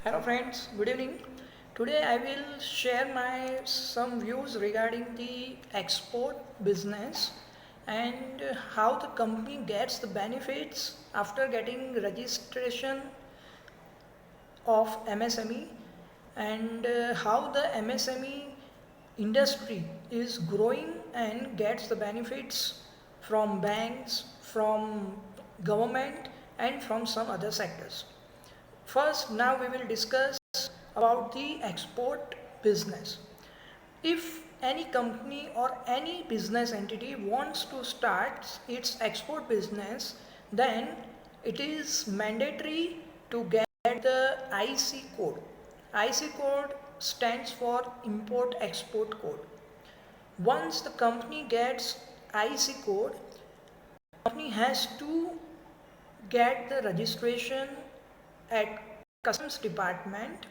Hello friends, good evening. Today I will share my some views regarding the export business and how the company gets the benefits after getting registration of MSME and how the MSME industry is growing and gets the benefits from banks, from government and from some other sectors. First, now we will discuss about the export business. If any company or any business entity wants to start its export business, then it is mandatory to get the IC code. IC code stands for Import Export Code. Once the company gets IC code, company has to get the registration at customs department,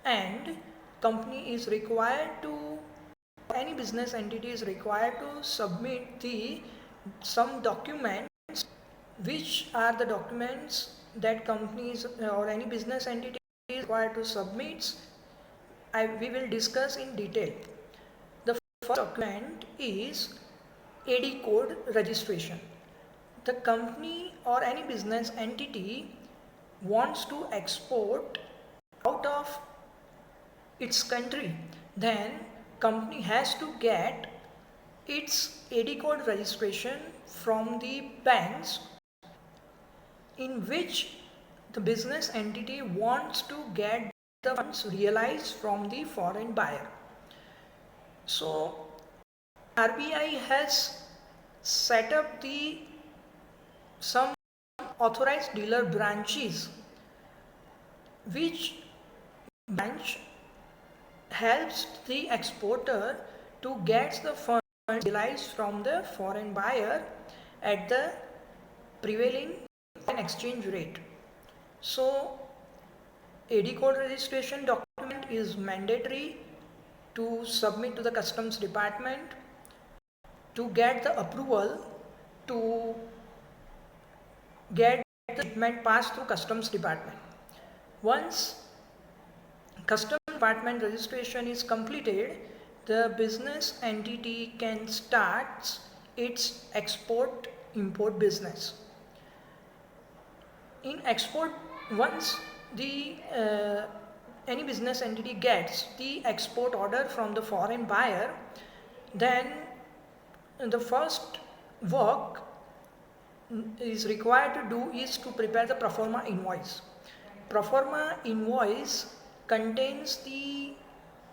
and company is required to, any business entity is required to submit the some documents, which are the documents that companies or any business entity is required to submit. We will discuss in detail. The first document is AD code registration. The company or any business entity wants to export out of its country, then company has to get its AD code registration from the banks in which the business entity wants to get the funds realized from the foreign buyer. So RBI has set up the some authorized dealer branches, which branch helps the exporter to get the funds realized from the foreign buyer at the prevailing exchange rate. So AD code registration document is mandatory to submit to the customs department to get the approval to get the shipment passed through customs department. Once customs department registration is completed, the business entity can start its export import business. In export, once the any business entity gets the export order from the foreign buyer, then the first work is required to do is to prepare the proforma invoice. Proforma invoice contains the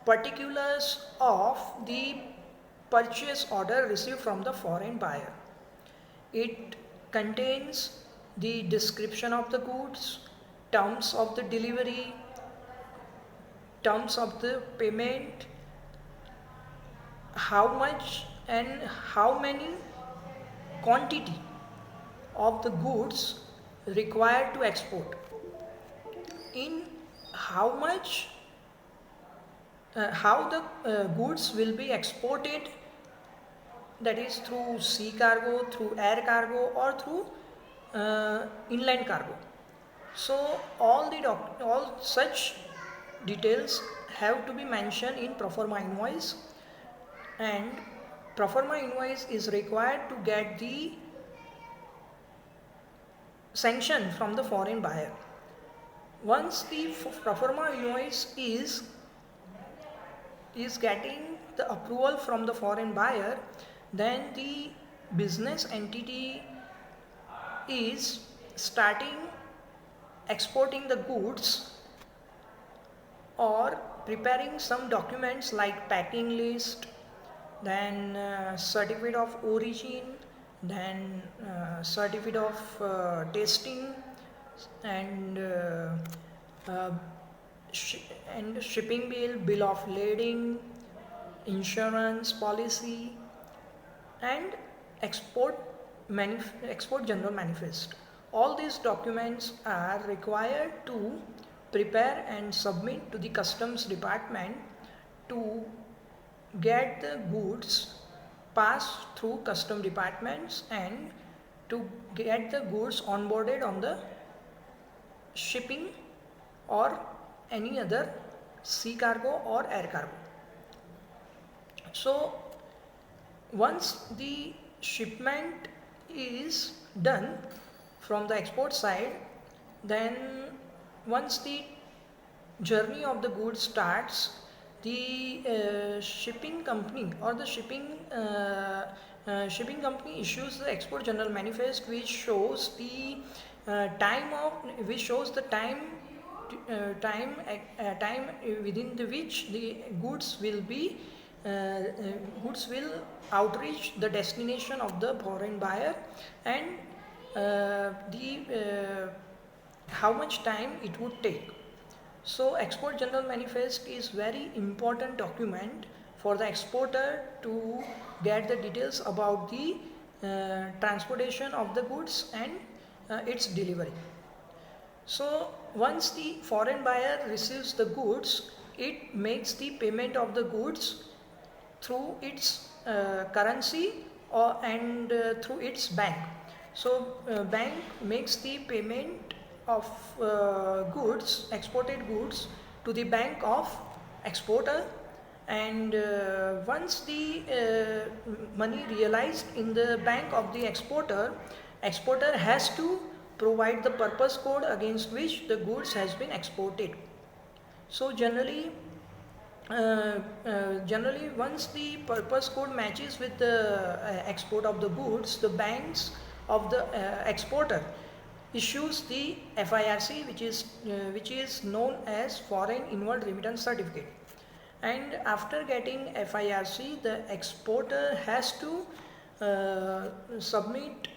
particulars of the purchase order received from the foreign buyer. It contains the description of the goods, terms of the delivery, terms of the payment, how much and how many quantity of the goods required to export, in how much how the goods will be exported, that is through sea cargo, through air cargo or through inland cargo. So all such details have to be mentioned in proforma invoice, and proforma invoice is required to get the sanction from the foreign buyer. Once the proforma invoice is getting the approval from the foreign buyer, then the business entity is starting exporting the goods or preparing some documents like packing list, then certificate of origin, then certificate of testing, and uh, and shipping bill of lading, insurance policy, and export general manifest. All these documents are required to prepare and submit to the customs department to get the goods passed through custom departments and to get the goods onboarded on the shipping or any other sea cargo or air cargo. So once the shipment is done from the export side, then once the journey of the goods starts, the shipping company or the shipping company issues the export general manifest, which shows the time within the which the uh, uh, goods will outreach the destination of the foreign buyer, and the how much time it would take. So export general manifest is very important document for the exporter to get the details about the transportation of the goods and its delivery. So once the foreign buyer receives the goods, it makes the payment of the goods through its currency and through its bank. So bank makes the payment of goods, exported goods, to the bank of exporter, and once the money realized in the bank of the exporter has to provide the purpose code against which the goods has been exported. So generally once the purpose code matches with the export of the goods, the banks of the exporter issues the FIRC, which is known as foreign inward remittance certificate, and after getting FIRC, the exporter has to submit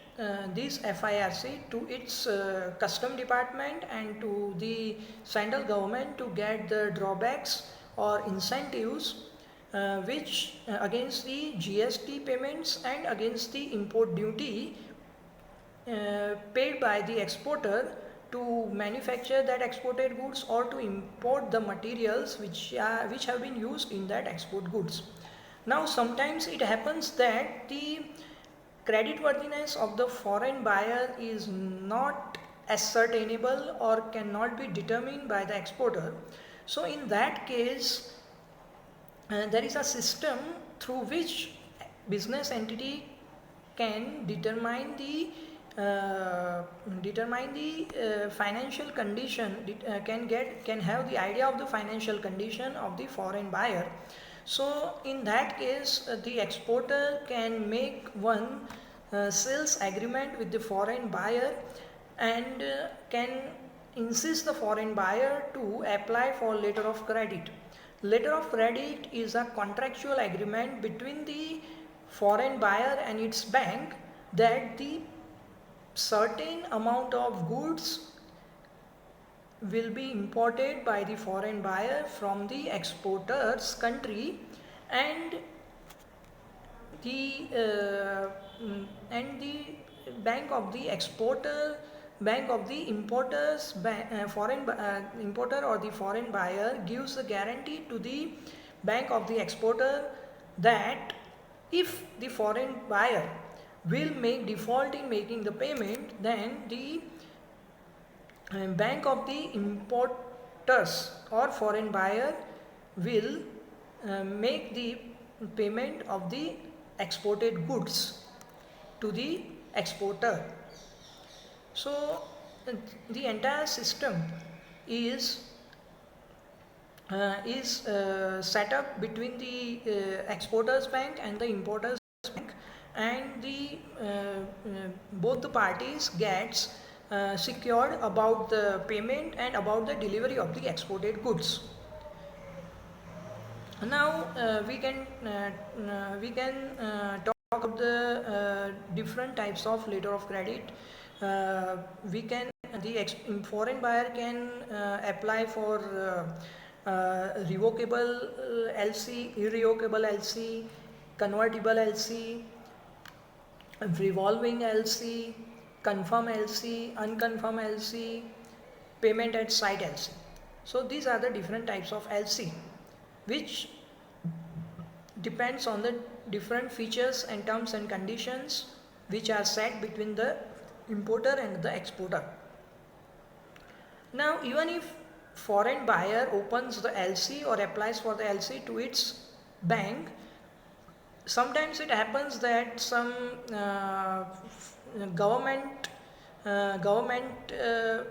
this FIRC to its custom department and to the central government to get the drawbacks or incentives which against the GST payments and against the import duty paid by the exporter to manufacture that exported goods or to import the materials which have been used in that export goods. Now sometimes it happens that the creditworthiness of the foreign buyer is not ascertainable or cannot be determined by the exporter. So in that case, there is a system through which business entity can determine the financial condition, can have the idea of the financial condition of the foreign buyer. So in that case, the exporter can make one sales agreement with the foreign buyer and can insist the foreign buyer to apply for letter of credit. Letter of credit is a contractual agreement between the foreign buyer and its bank that the certain amount of goods will be imported by the foreign buyer from the exporter's country, and the bank of the exporter, bank of the importer's importer or the foreign buyer gives a guarantee to the bank of the exporter that if the foreign buyer will make default in making the payment, then the bank of the importers or foreign buyer will make the payment of the exported goods to the exporter. So the entire system is set up between the exporters bank and the importers bank, and the both the parties gets secured about the payment and about the delivery of the exported goods. Now we can talk about the different types of letter of credit. We can the foreign buyer can apply for revocable LC, irrevocable LC, convertible LC, revolving LC, confirm LC, unconfirm LC, payment at site LC. So these are the different types of LC, which depends on the different features and terms and conditions which are set between the importer and the exporter. Now even if foreign buyer opens the LC or applies for the LC to its bank, sometimes it happens that some government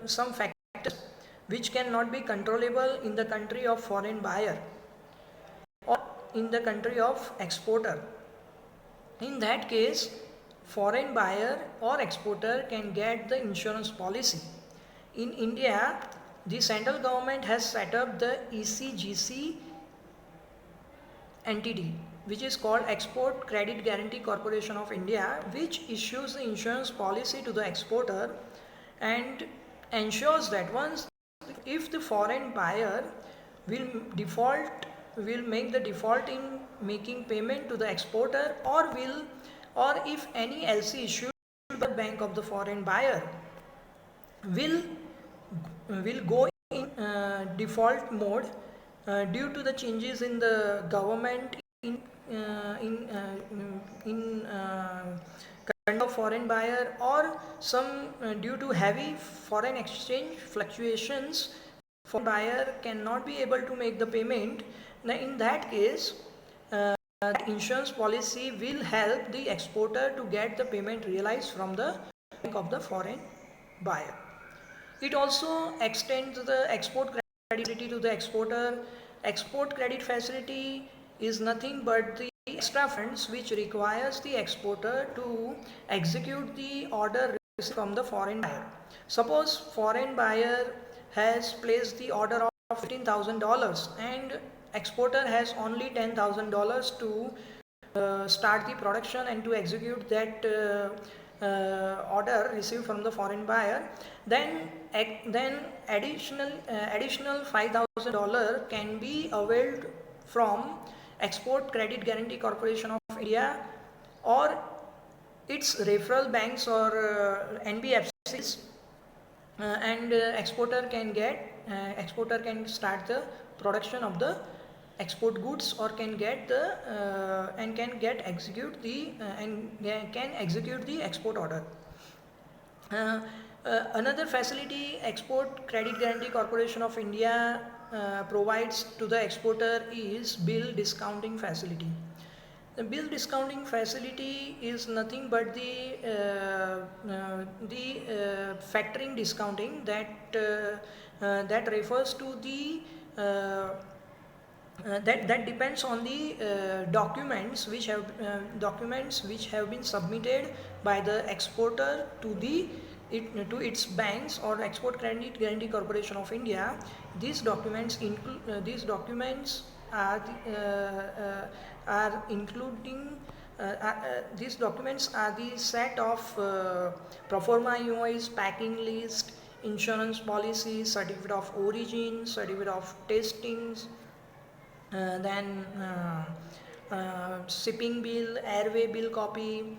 some factors which cannot be controllable in the country of foreign buyer or in the country of exporter. In that case, foreign buyer or exporter can get the insurance policy. In India, the central government has set up the ECGC entity, which is called Export Credit Guarantee Corporation of India, which issues the insurance policy to the exporter and ensures that once if the foreign buyer will default, will make the default in making payment to the exporter, or if any LC issued by the bank of the foreign buyer will go in default mode due to the changes in the government in kind of foreign buyer, or some due to heavy foreign exchange fluctuations, foreign buyer cannot be able to make the payment. Now in that case, the insurance policy will help the exporter to get the payment realized from the bank of the foreign buyer. It also extends the export credit facility to the exporter. Export credit facility is nothing but the extra funds which requires the exporter to execute the order received from the foreign buyer. Suppose foreign buyer has placed the order of $15,000 and exporter has only $10,000 to start the production and to execute that order received from the foreign buyer, then additional $5,000 can be availed from Export Credit Guarantee Corporation of India or its referral banks or NBFCs, and exporter can start the production of the export goods, or can get the can execute the export order. Another facility Export Credit Guarantee Corporation of India provides to the exporter is bill discounting facility. The bill discounting facility is nothing but the factoring discounting that refers to the that depends on the documents which have been submitted by the exporter to its banks or Export Credit Guarantee Corporation of India. These documents are including these documents are the set of pro forma invoice, packing list, insurance policy, certificate of origin, certificate of testings, then shipping bill, airway bill copy,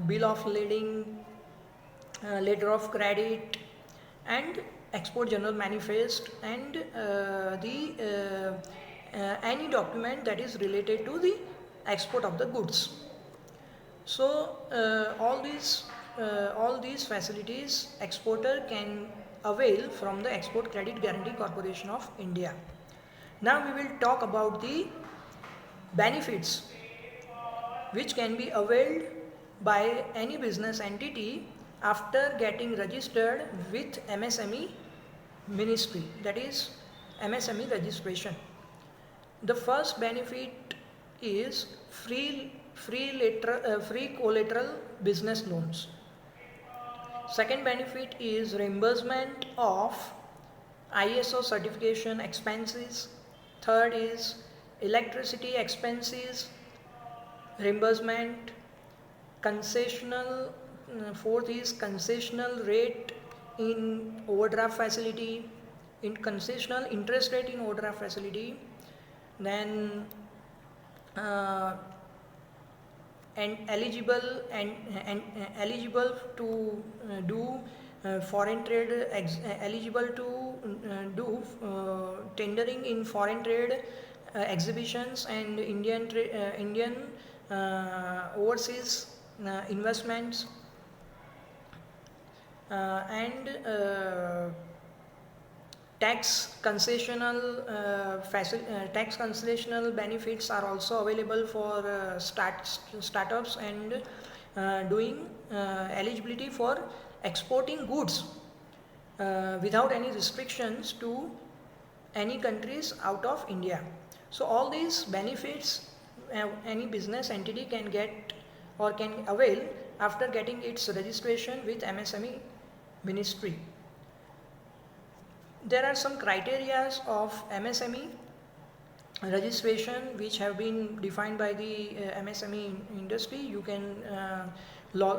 bill of lading, letter of credit, and export general manifest, and any document that is related to the export of the goods. So all these facilities exporter can avail from the Export Credit Guarantee Corporation of India. Now we will talk about the benefits which can be availed by any business entity after getting registered with MSME ministry, that is MSME registration. The first benefit is free collateral business loans. Second benefit is reimbursement of ISO certification expenses. Third is electricity expenses reimbursement. Fourth is concessional rate in overdraft facility, in concessional interest rate in overdraft facility. Then eligible to do foreign trade, eligible to do tendering in foreign trade exhibitions and Indian overseas investments, and tax concessional benefits are also available for startups and doing eligibility for exporting goods without any restrictions to any countries out of India. So all these benefits any business entity can get or can avail after getting its registration with MSME ministry. There are some criterias of MSME registration which have been defined by the MSME industry. You can go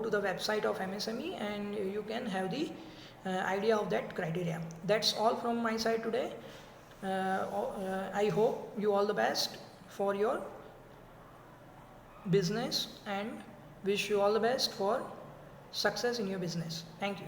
to the website of MSME and you can have the idea of that criteria. That's all from my side today. I hope you all the best for your business and wish you all the best for success in your business. Thank you.